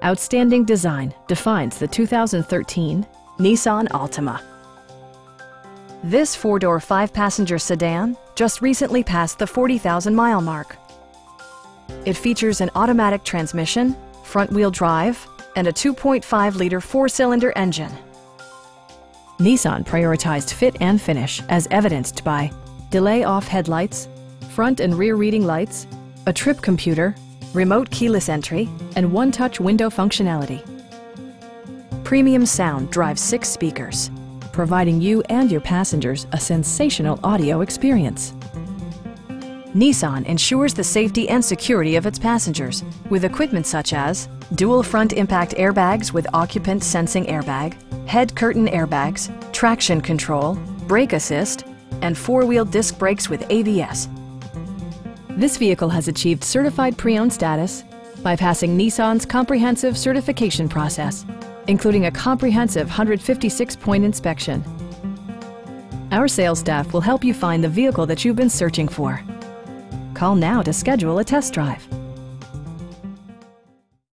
Outstanding design defines the 2013 Nissan Altima. This four-door, five-passenger sedan just recently passed the 40,000-mile mark. It features an automatic transmission, front-wheel drive, and a 2.5-liter four-cylinder engine. Nissan prioritized fit and finish as evidenced by delay-off headlights, front and rear reading lights, a trip computer, remote keyless entry, and one-touch window functionality. Premium sound drives 6 speakers, providing you and your passengers a sensational audio experience. Nissan ensures the safety and security of its passengers with equipment such as dual front impact airbags with occupant sensing airbag, head curtain airbags, traction control, brake assist, and four-wheel disc brakes with ABS. This vehicle has achieved certified pre-owned status by passing Nissan's comprehensive certification process, including a comprehensive 156-point inspection. Our sales staff will help you find the vehicle that you've been searching for. Call now to schedule a test drive.